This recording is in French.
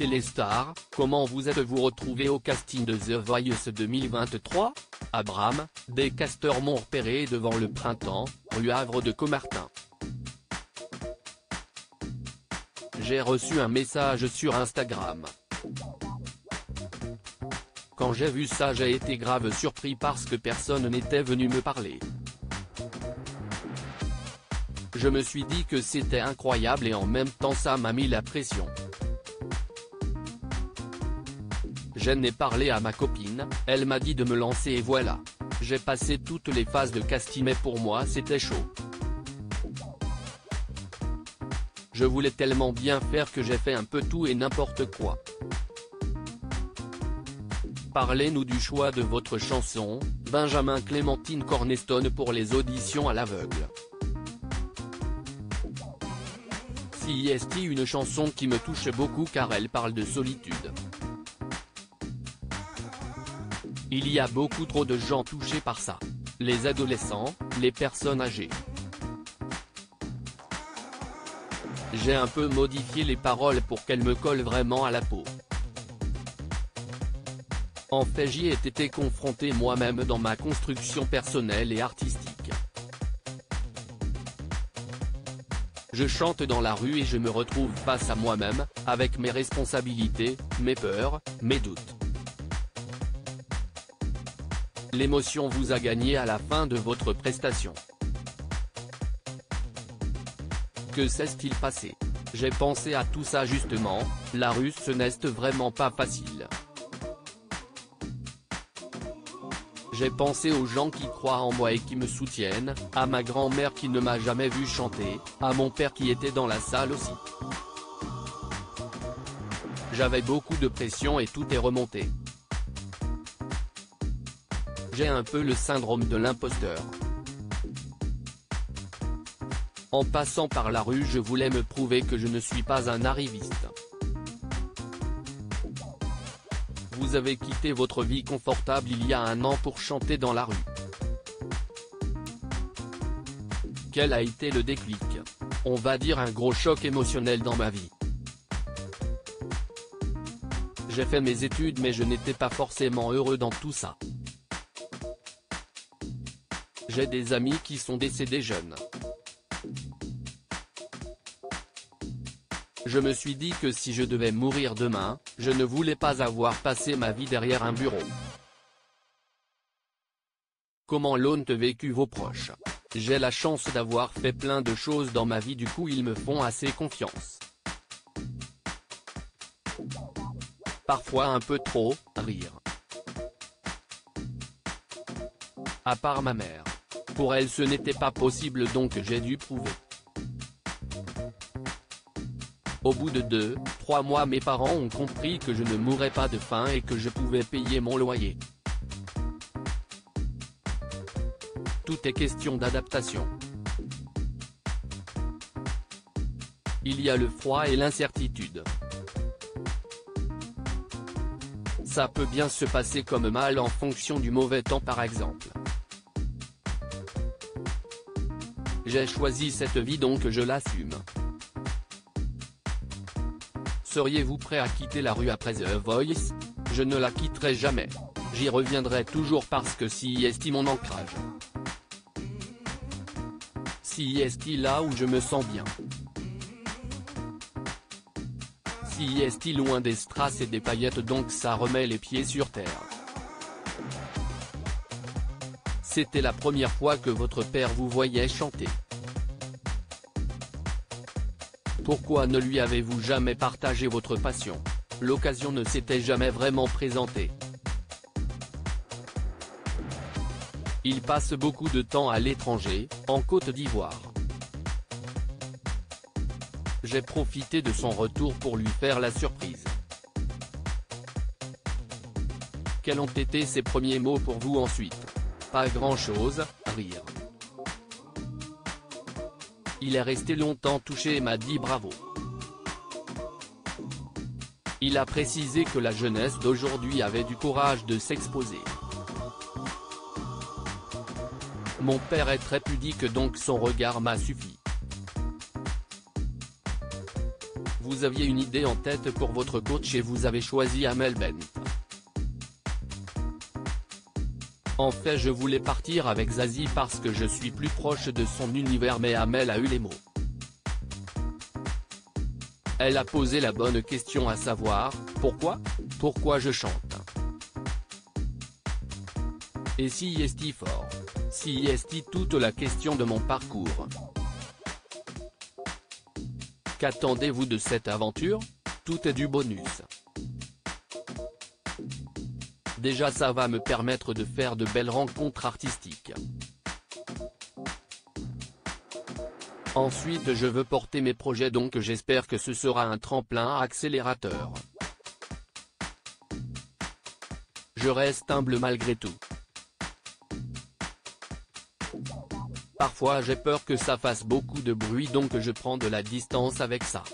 Téléstar, comment vous êtes-vous retrouvé au casting de The Voice 2023 ? Abraham, des casteurs m'ont repéré devant le Printemps, rue Havre de Caumartin. J'ai reçu un message sur Instagram. Quand j'ai vu ça, j'ai été grave surpris parce que personne n'était venu me parler. Je me suis dit que c'était incroyable et en même temps ça m'a mis la pression. J'en ai parlé à ma copine, elle m'a dit de me lancer et voilà. J'ai passé toutes les phases de casting mais pour moi c'était chaud. Je voulais tellement bien faire que j'ai fait un peu tout et n'importe quoi. Parlez-nous du choix de votre chanson, Benjamin Clémentine Cornerstone pour les auditions à l'aveugle. CIST, une chanson qui me touche beaucoup car elle parle de solitude. Il y a beaucoup trop de gens touchés par ça. Les adolescents, les personnes âgées. J'ai un peu modifié les paroles pour qu'elles me collent vraiment à la peau. En fait, j'y ai été confronté moi-même dans ma construction personnelle et artistique. Je chante dans la rue et je me retrouve face à moi-même, avec mes responsabilités, mes peurs, mes doutes. L'émotion vous a gagné à la fin de votre prestation. Que s'est-il passé? J'ai pensé à tout ça justement, la rue ce n'est vraiment pas facile. J'ai pensé aux gens qui croient en moi et qui me soutiennent, à ma grand-mère qui ne m'a jamais vu chanter, à mon père qui était dans la salle aussi. J'avais beaucoup de pression et tout est remonté. J'ai un peu le syndrome de l'imposteur. En passant par la rue, je voulais me prouver que je ne suis pas un arriviste. Vous avez quitté votre vie confortable il y a un an pour chanter dans la rue. Quel a été le déclic? On va dire un gros choc émotionnel dans ma vie. J'ai fait mes études mais je n'étais pas forcément heureux dans tout ça. J'ai des amis qui sont décédés jeunes. Je me suis dit que si je devais mourir demain, je ne voulais pas avoir passé ma vie derrière un bureau. Comment l'ont vécu vos proches? J'ai la chance d'avoir fait plein de choses dans ma vie, du coup ils me font assez confiance. Parfois un peu trop, rire. À part ma mère. Pour elle ce n'était pas possible donc j'ai dû prouver. Au bout de 2-3 mois mes parents ont compris que je ne mourrais pas de faim et que je pouvais payer mon loyer. Tout est question d'adaptation. Il y a le froid et l'incertitude. Ça peut bien se passer comme mal en fonction du mauvais temps par exemple. J'ai choisi cette vie donc je l'assume. Seriez-vous prêt à quitter la rue après The Voice? Je ne la quitterai jamais. J'y reviendrai toujours parce que CIST mon ancrage. CIST là où je me sens bien. CIST loin des strass et des paillettes donc ça remet les pieds sur terre. C'était la première fois que votre père vous voyait chanter. Pourquoi ne lui avez-vous jamais partagé votre passion? L'occasion ne s'était jamais vraiment présentée. Il passe beaucoup de temps à l'étranger, en Côte d'Ivoire. J'ai profité de son retour pour lui faire la surprise. Quels ont été ses premiers mots pour vous ensuite? Pas grand-chose, rire. Il est resté longtemps touché et m'a dit bravo. Il a précisé que la jeunesse d'aujourd'hui avait du courage de s'exposer. Mon père est très pudique donc son regard m'a suffi. Vous aviez une idée en tête pour votre coach et vous avez choisi Amel Bent. En fait je voulais partir avec Zazie parce que je suis plus proche de son univers mais Amel a eu les mots. Elle a posé la bonne question à savoir, pourquoi ? Pourquoi je chante ? Et si est fort ? Si est toute la question de mon parcours ? Qu'attendez-vous de cette aventure ? Tout est du bonus. Déjà ça va me permettre de faire de belles rencontres artistiques. Ensuite je veux porter mes projets donc j'espère que ce sera un tremplin accélérateur. Je reste humble malgré tout. Parfois j'ai peur que ça fasse beaucoup de bruit donc je prends de la distance avec ça.